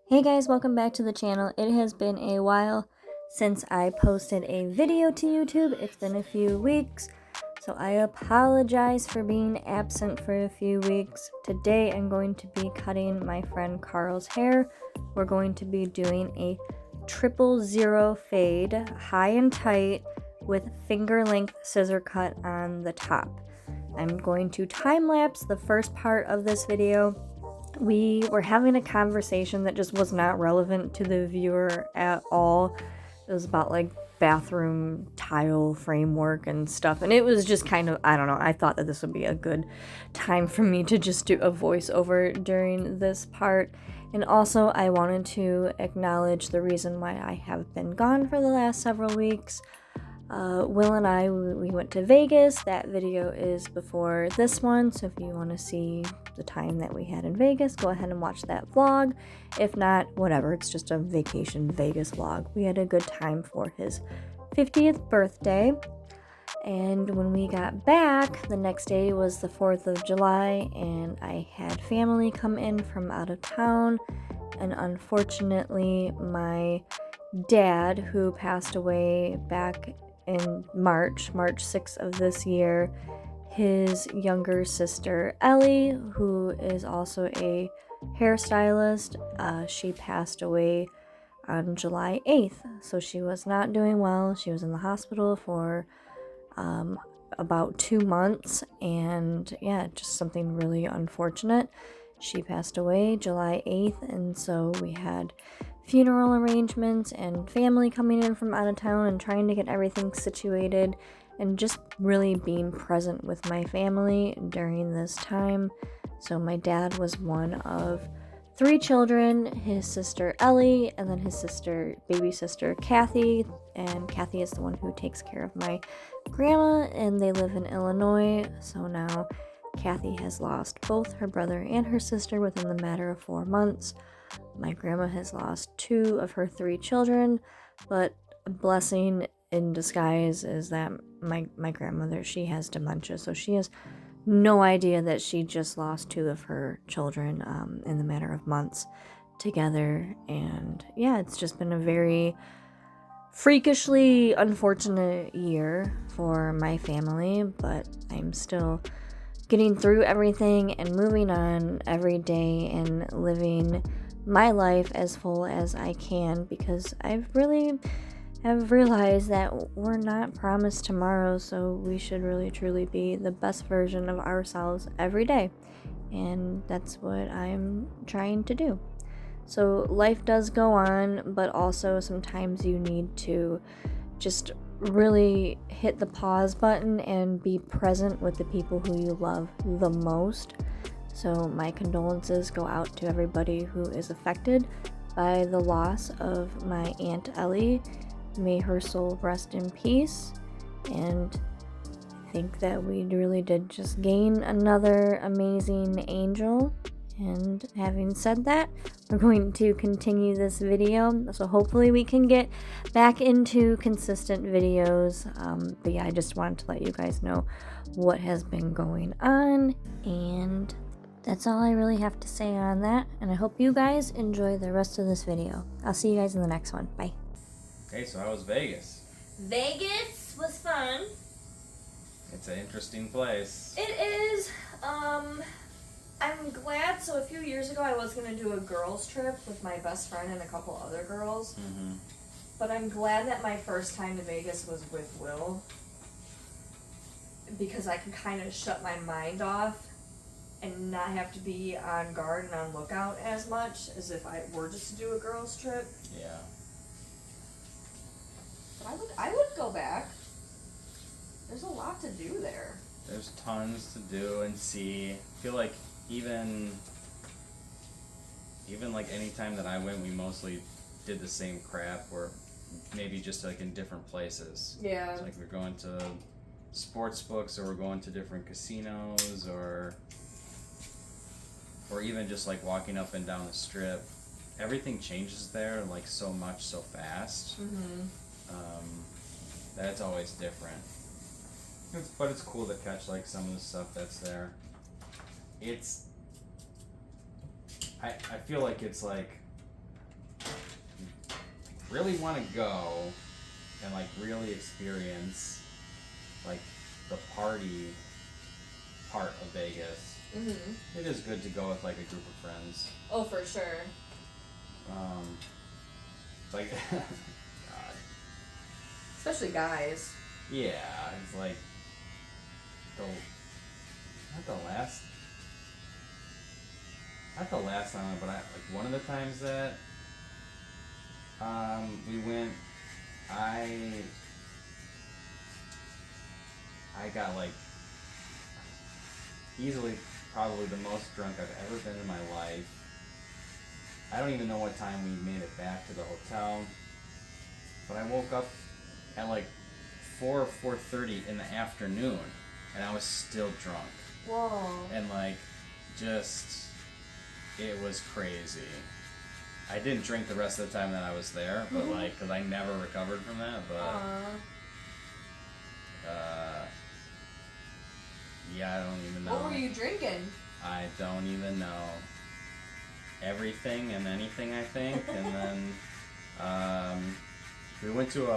Hey guys, welcome back to the channel. It has been a while since I posted a video to YouTube. It's been a few weeks, so I apologize for being absent for a few weeks. Today I'm going to be cutting my friend Carl's hair. We're going to be doing a 000 fade, high and tight, with finger length scissor cut on the top. I'm going to time lapse the first part of this video. We were having a conversation that just was not relevant to the viewer at all. It was about like bathroom tile framework and stuff, and it was just kind of, I don't know, I thought that this would be a good time for me to just do a voiceover during this part. And also I wanted to acknowledge the reason why I have been gone for the last several weeks. Will and I, we went to Vegas. That video is before this one, so if you want to see the time that we had in Vegas, go ahead and watch that vlog. If not, whatever, it's just a vacation Vegas vlog. We had a good time for his 50th birthday, and when we got back, the next day was the 4th of July, and I had family come in from out of town, and unfortunately, my dad, who passed away back in March 6th of this year, his younger sister Ellie, who is also a hairstylist, she passed away on July 8th. So she was not doing well. She was in the hospital for about 2 months, and yeah, just something really unfortunate. She passed away July 8th, and so we had funeral arrangements and family coming in from out of town and trying to get everything situated and just really being present with my family during this time. So my dad was one of 3 children, his sister Ellie, and then his baby sister Kathy, and Kathy is the one who takes care of my grandma, and they live in Illinois. So now Kathy has lost both her brother and her sister within the matter of 4 months. My grandma has lost 2 of her 3 children, but a blessing in disguise is that my grandmother, she has dementia, so she has no idea that she just lost 2 of her children in the matter of months together. And yeah, it's just been a very freakishly unfortunate year for my family, but I'm still getting through everything and moving on every day and living my life as full as I can, because I've really have realized that we're not promised tomorrow, so we should really truly be the best version of ourselves every day, and that's what I'm trying to do. So life does go on, but also sometimes you need to just really hit the pause button and be present with the people who you love the most. So my condolences go out to everybody who is affected by the loss of my Aunt Ellie. May her soul rest in peace. And I think that we really did just gain another amazing angel. And having said that, we're going to continue this video. So hopefully we can get back into consistent videos. But yeah, I just wanted to let you guys know what has been going on. And that's all I really have to say on that, and I hope you guys enjoy the rest of this video. I'll see you guys in the next one. Bye. Okay, so how was Vegas? Vegas was fun. It's an interesting place. It is. I'm glad. So a few years ago I was going to do a girls trip with my best friend and a couple other girls. Mm-hmm. But I'm glad that my first time to Vegas was with Will, because I can kind of shut my mind off and not have to be on guard and on lookout as much as if I were just to do a girls trip. Yeah. I would go back. There's a lot to do there. There's tons to do and see. I feel like even like any time that I went, we mostly did the same crap, or maybe just like in different places. Yeah. It's like we're going to sports books, or we're going to different casinos, or even just like walking up and down the strip. Everything changes there like so much so fast. Mm-hmm. That's always different. But it's cool to catch like some of the stuff that's there. I feel like it's like really want to go and like really experience like the party part of Vegas, it is good to go with like a group of friends. Oh, for sure. Like, God. Especially guys. Yeah, it's like not the last time, but like one of the times that we went, I got like easily probably the most drunk I've ever been in my life. I don't even know what time we made it back to the hotel, but I woke up at like 4 or 4:30 in the afternoon, and I was still drunk. Whoa. And like, just, it was crazy. I didn't drink the rest of the time that I was there, but like, because I never recovered from that, but yeah, I don't even know. What were you drinking? I don't even know. Everything and anything, I think. And then we went to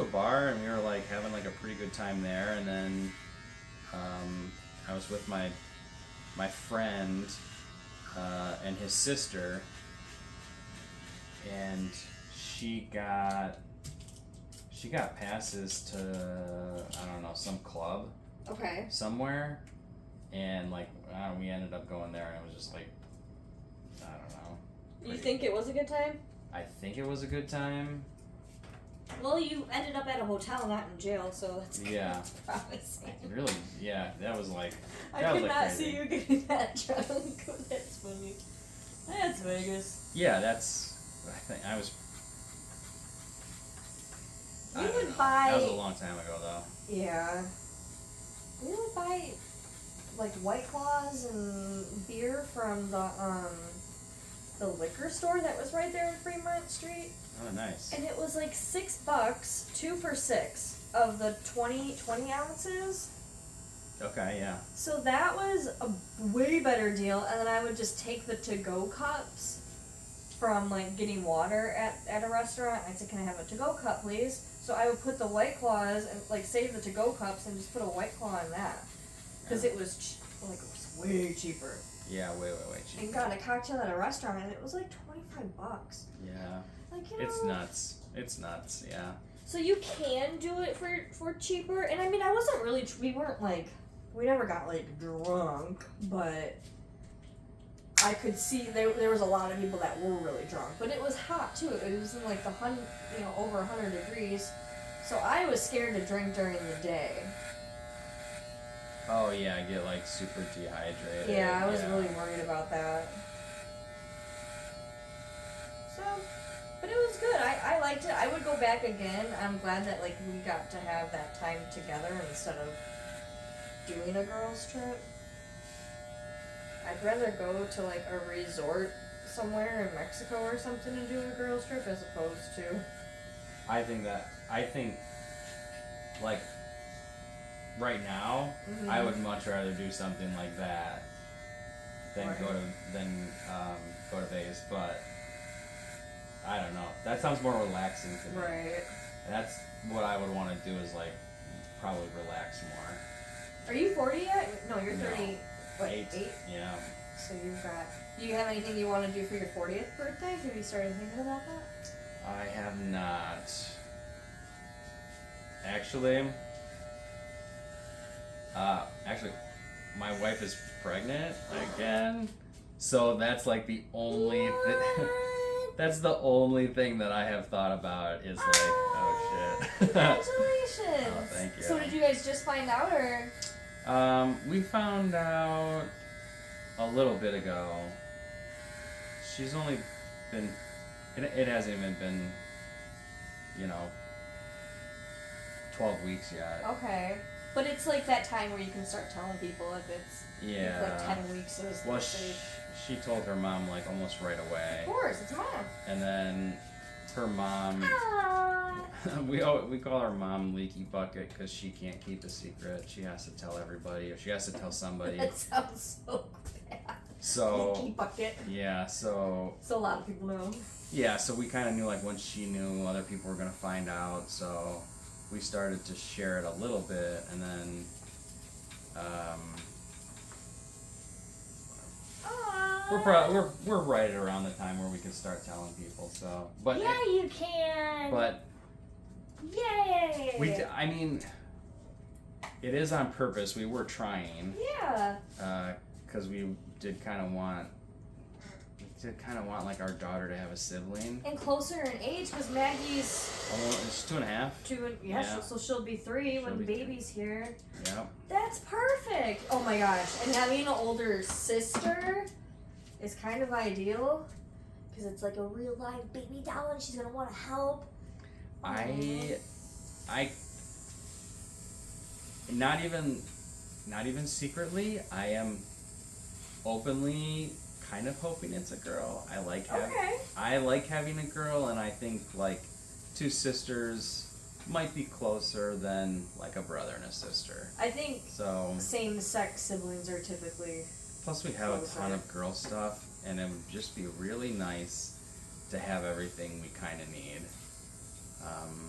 a bar, and we were like having like a pretty good time there. And then I was with my friend and his sister, and she got passes to, I don't know, some club. Okay. Somewhere, and like we ended up going there, and it was just like, I don't know. You think it was a good time? I think it was a good time. Well, you ended up at a hotel, not in jail, so that's Yeah. promising. Really, yeah, that was like. I That could was, like, not crazy. see you getting that drunk. That's funny. That's Vegas. Yeah, that's. I think I was. We I don't would know. buy. That was a long time ago, though. Yeah. We would buy like White Claws and beer from the liquor store that was right there in Fremont Street. Oh, nice. And it was like $6, 2 for $6 of the 20 ounces. Okay, yeah. So that was a way better deal. And then I would just take the to-go cups from like getting water at a restaurant. I'd say, can I have a to-go cup, please? So I would put the White Claws and like save the to-go cups and just put a White Claw in that. Because it was it was way cheaper. Yeah, way cheap. And got a cocktail at a restaurant and it was like $25. Yeah. Like, you It's know, nuts. It's nuts, yeah. So you can do it for cheaper. And I mean, I wasn't really, we weren't like, we never got like drunk, but I could see there was a lot of people that were really drunk. But it was hot too. It was in like the over 100 degrees. So I was scared to drink during the day. Oh, yeah, I get like super dehydrated. Yeah, I was really worried about that. So, but it was good. I liked it. I would go back again. I'm glad that like we got to have that time together instead of doing a girls' trip. I'd rather go to like a resort somewhere in Mexico or something and do a girls' trip as opposed to. I think like right now, I would much rather do something like that than Right. go to Vegas. But I don't know. That sounds more relaxing to me. Right. That's what I would want to do, is like probably relax more. Are you 40 yet? No, you're No. 30. What, 8? Yeah. So you've got. Do you have anything you want to do for your 40th birthday? Have you started thinking about that? I have not. Actually, my wife is pregnant again, so that's like the only thing. That's the only thing that I have thought about is like, oh shit. Congratulations! Oh, thank you. So did you guys just find out, or? We found out a little bit ago. She's only been. It hasn't even been, 12 weeks yet. Okay. But it's like that time where you can start telling people if it's Yeah. like 10 weeks is Well, the safe. she told her mom like almost right away. Of course, it's mom. And then her mom, Ah. we call her mom Leaky Bucket because she can't keep a secret. She has to tell everybody, or she has to tell somebody. That sounds so bad. So Leaky bucket. yeah, so So a lot of people know. yeah, so we kind of knew like once she knew, other people were gonna find out. So we started to share it a little bit, and then we're right around the time where we can start telling people. So, but yeah, you can. but yay. I mean, it is on purpose. We were trying. Yeah. Because we did kind of want like our daughter to have a sibling. And closer in age, because Maggie's Almost 2.5. Yeah. So she'll be 3 when be baby's here. Yep. That's perfect. Oh my gosh! And having an older sister is kind of ideal, because it's like a real live baby doll, and she's gonna want to help. I not even secretly, I am openly kind of hoping it's a girl. I like having a girl, and I think like 2 sisters might be closer than like a brother and a sister. I think so. Same-sex siblings are typically. Plus, we have a ton of girl stuff, and it would just be really nice to have everything we kind of need.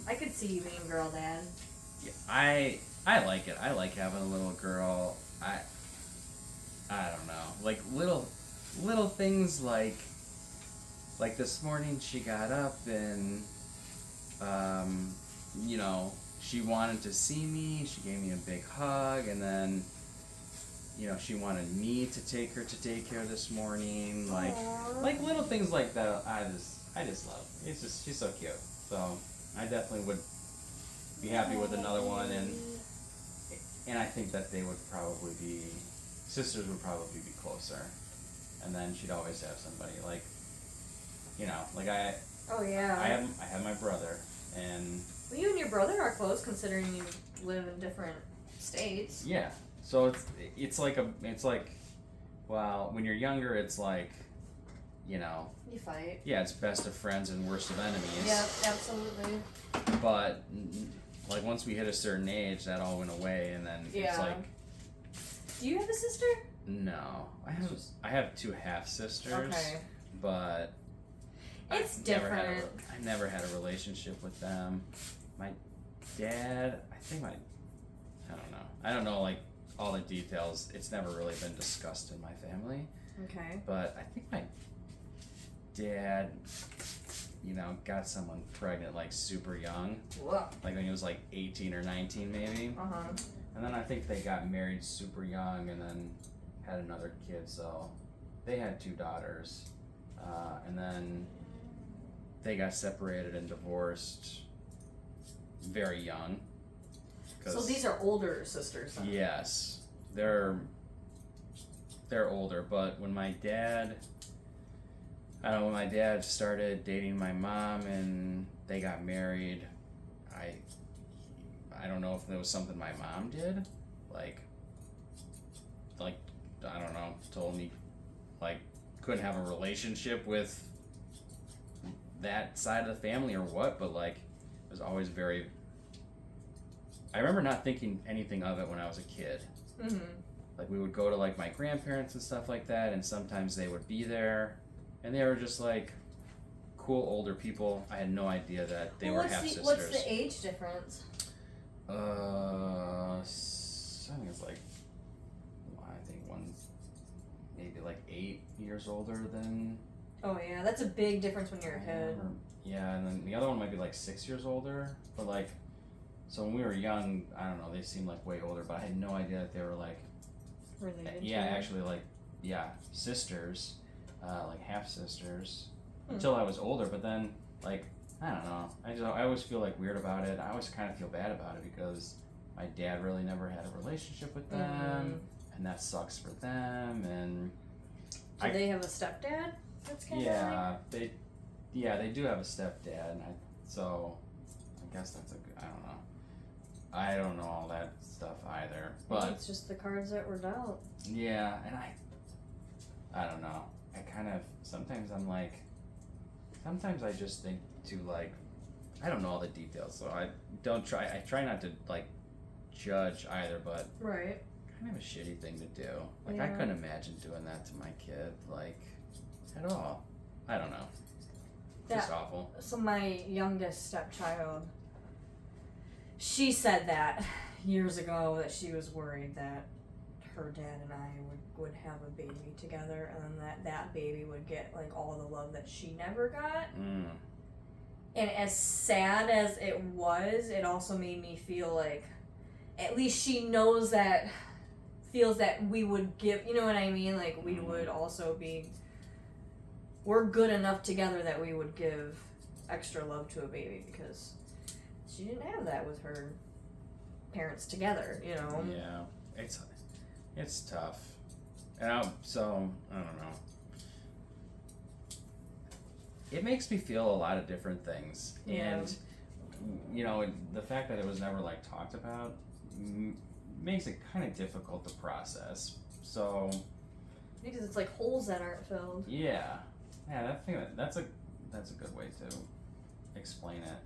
I could see you being girl dad. Yeah, I like it. I like having a little girl. I don't know, like little things like this morning she got up and you know, she wanted to see me. She gave me a big hug, and then you know, she wanted me to take her to daycare this morning. Like little things like that. I just love. It's just, she's so cute. So I definitely would be happy with another one, and I think that they would probably be, sisters would probably be closer, and then she'd always have somebody like, you know, like I have my brother, and well, you and your brother are close considering you live in different states. Yeah, so it's like well, when you're younger, it's like, you know, you fight. Yeah, it's best of friends and worst of enemies. Yeah, absolutely. But like once we hit a certain age, that all went away, and then it's like. Do you have a sister? No, I have 2 half sisters. Okay. But it's different. I never had a relationship with them. My dad, I don't know. I don't know like all the details. It's never really been discussed in my family. Okay. But I think my dad, you know, got someone pregnant like super young. Whoa. Like when he was like 18 or 19 maybe. Uh-huh. And then I think they got married super young and then had another kid, so they had 2 daughters. And then they got separated and divorced very young. So these are older sisters then? Yes. They're older, but when my dad started dating my mom and they got married, I don't know if it was something my mom did, like I don't know, told me like couldn't have a relationship with that side of the family or what, but like it was always very. I remember not thinking anything of it when I was a kid. Mm-hmm. Like we would go to like my grandparents and stuff like that, and sometimes they would be there, and they were just like cool older people. I had no idea that they were half sisters. What's the age difference? I think it's like, I think one's maybe like 8 years older than. Oh yeah, that's a big difference when you're a kid. Yeah, and then the other one might be like 6 years older, but like, so when we were young, I don't know, they seemed like way older, but I had no idea that they were like. Related. Yeah, actually, like, sisters, like half sisters, until I was older. But then, like, I don't know. I always feel like weird about it. I always kind of feel bad about it because my dad really never had a relationship with them, and that sucks for them. And do they have a stepdad? That's kind of they do have a stepdad, and so I guess that's I don't know. I don't know all that stuff either, but it's just the cards that were dealt. Yeah, and I don't know. I kind of sometimes I just think to like, I don't know all the details, so I try not to like judge either, but right. kind of a shitty thing to do. Like, I Yeah. couldn't imagine doing that to my kid, like, at all. I don't know. Just awful. So my youngest stepchild, she said that years ago that she was worried that her dad and I would have a baby together, and then that baby would get like all the love that she never got. And as sad as it was, it also made me feel like at least she knows that, feels that we would give, you know what I mean? Like we would also be, we're good enough together that we would give extra love to a baby, because she didn't have that with her parents together, you know? Yeah, it's tough. And I don't know. It makes me feel a lot of different things. Yeah. And, you know, the fact that it was never, like, talked about makes it kind of difficult to process. So... Because it's like holes that aren't filled. Yeah. Yeah, that's a good way to explain it.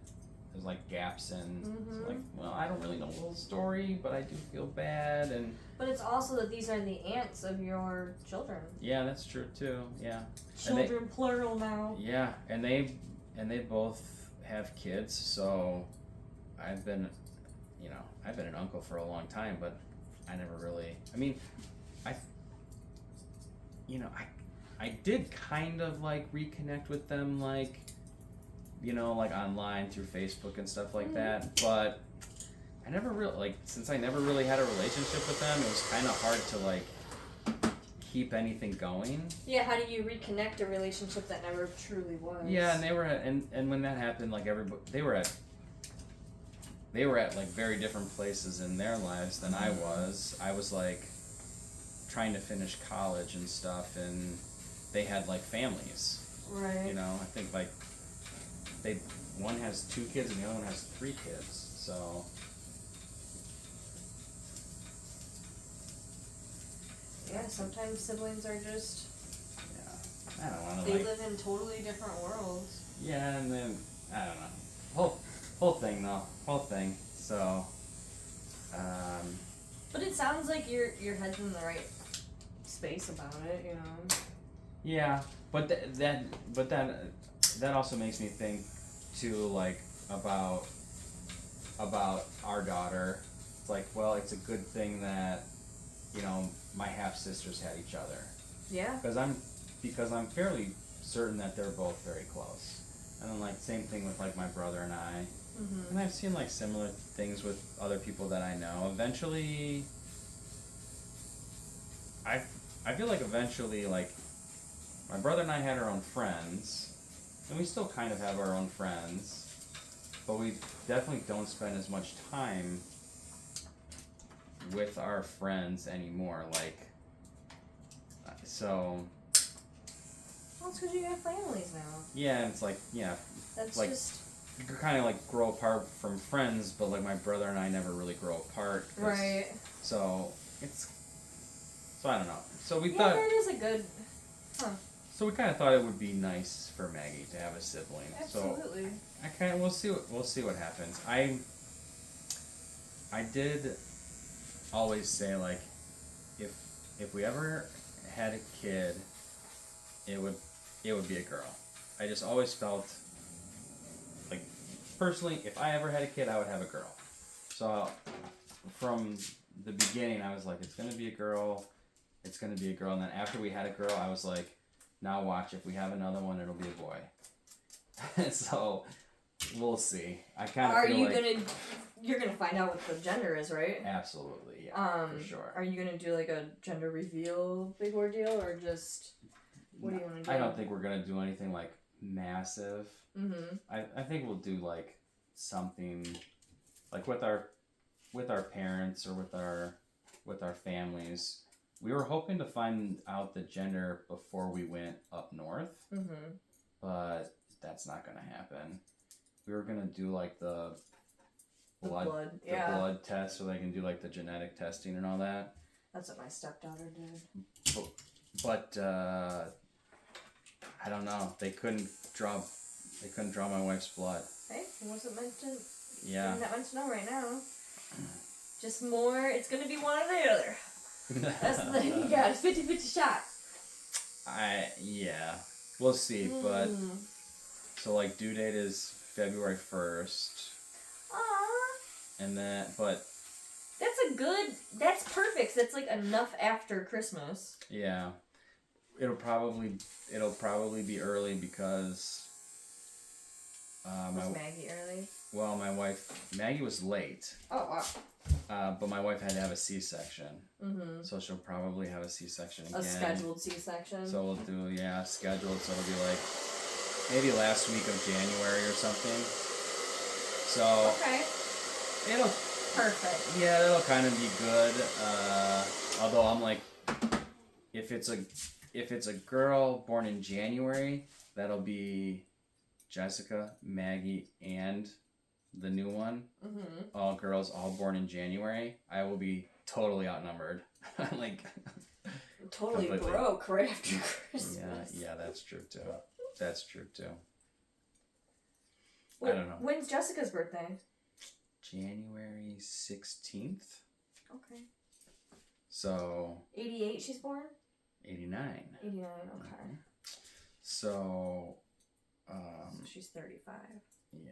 There's like gaps in. It's like, well, I don't really know the whole story, but I do feel bad, and. But it's also that these are the aunts of your children. Yeah, that's true too. Yeah. Children plural now. Yeah, and they both have kids, so I've been an uncle for a long time, but I never really. I mean, I did kind of like reconnect with them, like, you know, like online through Facebook and stuff like that, but I never really, like, since I never really had a relationship with them, it was kind of hard to, like, keep anything going. Yeah, how do you reconnect a relationship that never truly was? Yeah, and they were at, and when that happened, like, they were at like very different places in their lives than I was. I was like trying to finish college and stuff, and they had like families. Right. You know, I think like one has 2 kids and the other one has 3 kids. So yeah, sometimes siblings are just, yeah, I don't want to they like. live in totally different worlds. Yeah, and then I don't know. Whole thing. So. But it sounds like your head's in the right space about it, you know. Yeah, but that also makes me think too, like about our daughter. It's like, well, it's a good thing that, you know, my half sisters had each other. Yeah. Because I'm fairly certain that they're both very close. And then like same thing with like my brother and I. Mm-hmm. And I've seen like similar things with other people that I know. Eventually, I feel like eventually, like, my brother and I had our own friends, and we still kind of have our own friends, but we definitely don't spend as much time with our friends anymore, like, so... Well, it's because you have families now. Yeah, it's like, yeah. That's like, just... You could kind of, like, grow apart from friends, but, like, my brother and I never really grow apart. Right. So, so I don't know. So we yeah, thought... that is a good... Huh. So we kind of thought it would be nice for Maggie to have a sibling. Absolutely. So we'll see what happens. I did always say, like, if we ever had a kid, it would be a girl. I just always felt like, personally, if I ever had a kid, I would have a girl. So from the beginning, I was like, it's gonna be a girl. It's gonna be a girl. And then after we had a girl, I was like, now watch, if we have another one, it'll be a boy. So we'll see. I kind of feel like you're gonna find out what the gender is, right? Absolutely, yeah, for sure. Are you gonna do like a gender reveal big ordeal, or just what do you want to do? I don't think we're gonna do anything like massive. Mm-hmm. I think we'll do like something like with our parents or with our families. We were hoping to find out the gender before we went up north, but that's not gonna happen. We were gonna do like the blood test, so they can do like the genetic testing and all that. That's what my stepdaughter did. But I don't know. They couldn't draw my wife's blood. Hey, it wasn't meant to. Yeah. Not meant to know right now. Just more. It's gonna be one or the other. That's the thing. You got a 50-50 shot. Yeah. We'll see, but so like due date is February 1st. Aww. And then but That's perfect. That's like enough after Christmas. yeah. It'll probably be early because Was Maggie early? well, my wife Maggie was late. Oh wow. But my wife had to have a C-section. Mm-hmm. So she'll probably have a C-section again. A scheduled C-section. So we'll do scheduled. So it'll be like maybe last week of January or something. So okay. It'll perfect. Yeah, it'll kind of be good. Although I'm like, if it's a girl born in January, that'll be Jessica, Maggie, and the new one. Mm-hmm. All girls, all born in January. I will be totally outnumbered. Like totally completely broke right after Christmas. Yeah, that's true too. That's true too. Wait, I don't know. When's Jessica's birthday? January 16th. Okay. So 88 she's born? 89. 89, okay. Mm-hmm. So she's 35. Yeah.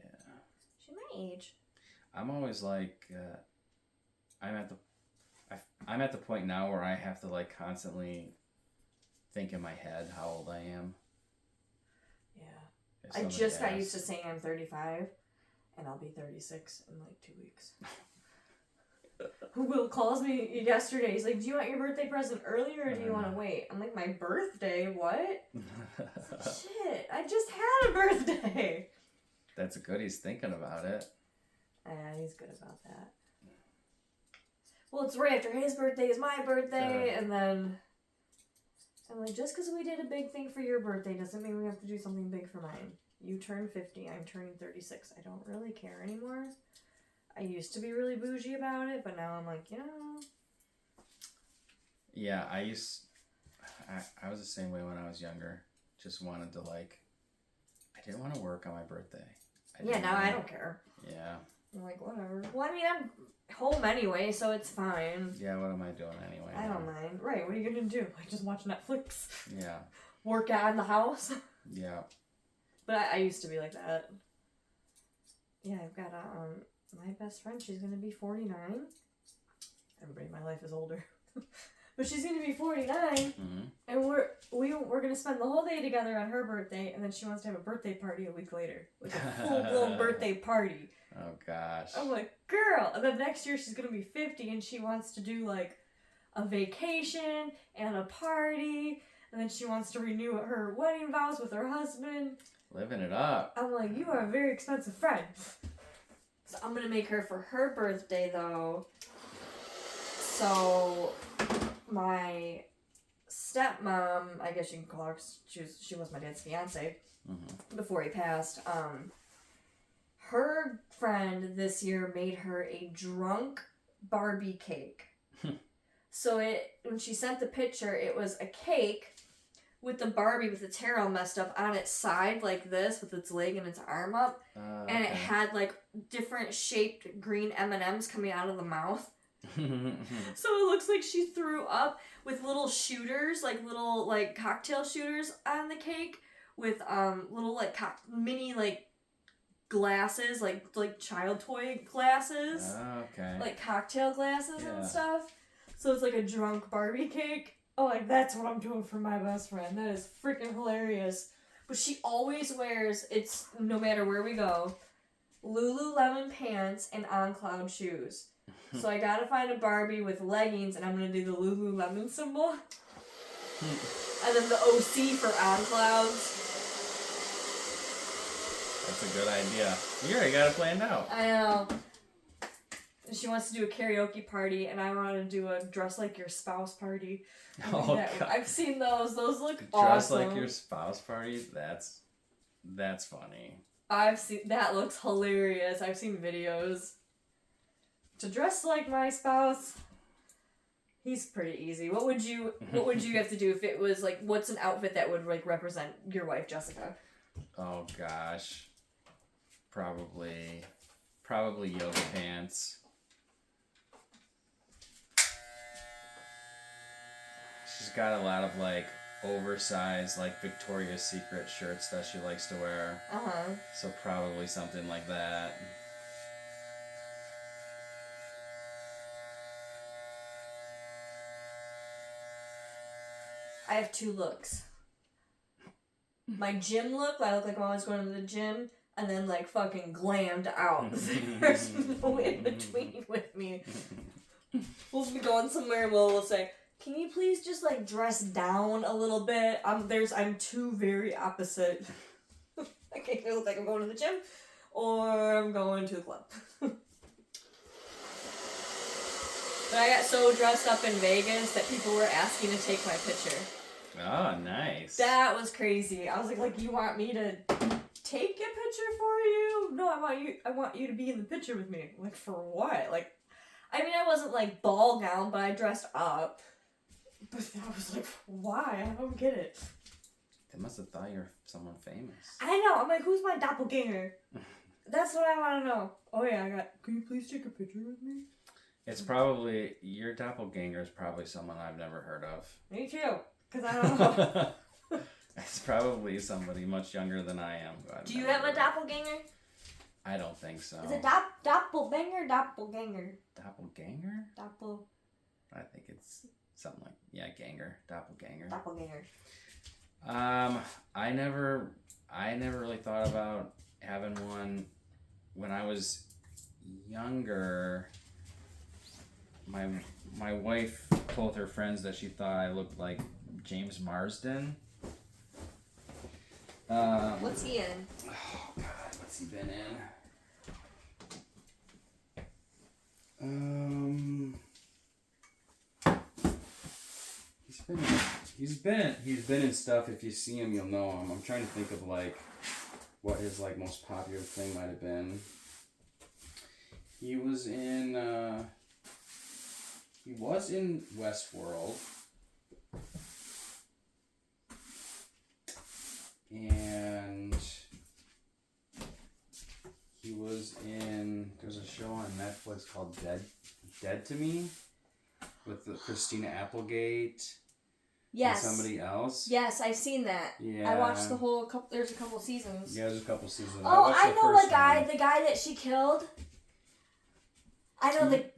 She's my age. I'm always like I'm at the point now where I have to like constantly think in my head how old I am. Yeah. I just got used to saying I'm 35 and I'll be 36 in like 2 weeks. Will calls me yesterday. He's like, do you want your birthday present earlier or do you want to wait? I'm like, my birthday? What? Shit, I just had a birthday. That's good. He's thinking about it. Yeah, he's good about that. Well, it's right after his birthday is my birthday, and then I'm like, just because we did a big thing for your birthday doesn't mean we have to do something big for mine. You turn 50, I'm turning 36. I don't really care anymore. I used to be really bougie about it, but now I'm like, Yeah, I was the same way when I was younger. Just wanted to I didn't want to work on my birthday. I don't care. Yeah. I'm like, whatever. Well, I mean, I'm home anyway, so it's fine. Yeah, what am I doing anyway? I don't mind. Right, what are you going to do? Just watch Netflix? Yeah. Work out in the house? Yeah. But I used to be like that. Yeah, I've got my best friend, she's going to be 49. Everybody in my life is older. But she's going to be 49. Mm-hmm. And we're going to spend the whole day together on her birthday, and then she wants to have a birthday party a week later. Like a full-blown birthday party. Oh, gosh. I'm like, girl! And then next year she's going to be 50, and she wants to do, a vacation and a party, and then she wants to renew her wedding vows with her husband. Living it up. I'm like, you are a very expensive friend. So I'm going to make her for her birthday, though. So my stepmom, I guess you can call her, she was my dad's fiance before he passed. Her friend this year made her a drunk Barbie cake. So when she sent the picture, it was a cake with the Barbie with its hair all messed up on its side like this with its leg and its arm up. And it had different shaped green M&Ms coming out of the mouth. So it looks like she threw up with little shooters, little cocktail shooters on the cake with little mini glasses, like child toy glasses. Okay. Cocktail glasses and stuff. So it's a drunk Barbie cake. Oh, that's what I'm doing for my best friend. That is freaking hilarious. But she always wears, no matter where we go, Lululemon pants and On Cloud shoes. So I gotta find a Barbie with leggings, and I'm gonna do the Lululemon symbol. And then the OC for On Clouds. That's a good idea. You already got it planned out. I know. And she wants to do a karaoke party, and I want to do a dress like your spouse party. Oh, God. I've seen those. Those look dress awesome. Dress like your spouse party? That's funny. That looks hilarious. I've seen videos. To dress like my spouse, he's pretty easy. What would you have to do if it was what's an outfit that would represent your wife, Jessica? Oh gosh. Probably yoga pants. She's got a lot of like oversized like Victoria's Secret shirts that she likes to wear. So probably something like that. I have 2 looks. My gym look, I look like when I was going to the gym, and then like fucking glammed out. There's no in between with me. We'll be going somewhere and we'll say, can you please just like dress down a little bit? I'm 2 very opposite. I can't look like I'm going to the gym or I'm going to the club. But I got so dressed up in Vegas that people were asking to take my picture. Oh, nice. That was crazy. I was like, you want me to take a picture for you? No, I want you to be in the picture with me. Like, for what? Like, I mean, I wasn't like ball gown, but I dressed up. But I was like, why? I don't get it. They must have thought you were someone famous. I know. I'm like, who's my doppelganger? That's what I want to know. Oh yeah, can you please take a picture with me? It's probably, your doppelganger is probably someone I've never heard of. Me too. Because I don't know. It's probably somebody much younger than I am. Do you have a doppelganger? I don't think so. Is it doppelbanger, doppelganger? Doppelganger? Doppel. I think it's something like, yeah, ganger. Doppelganger. Doppelganger. I never really thought about having one. When I was younger, my wife told her friends that she thought I looked like James Marsden. What's he in? Oh God, what's he been in? He's been in stuff. If you see him, you'll know him. I'm trying to think of like what his like most popular thing might have been. He was in Westworld. And he was in, there's a show on Netflix called Dead to Me with Christina Applegate. Yes. And somebody else. Yes, I've seen that. Yeah. I watched the whole there's a couple seasons. Yeah, there's a couple seasons. Oh, I know the guy that she killed. I know the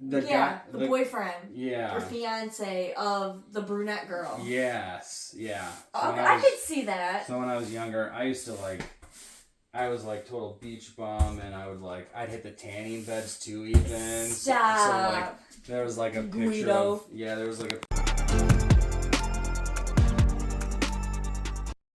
boyfriend. Yeah. Or fiance of the brunette girl. Yes, yeah. So Okay, I could see that. So when I was younger, I used to I was like total beach bum, and I'd hit the tanning beds too even. Stop. So like there was like a picture Guido. there was like a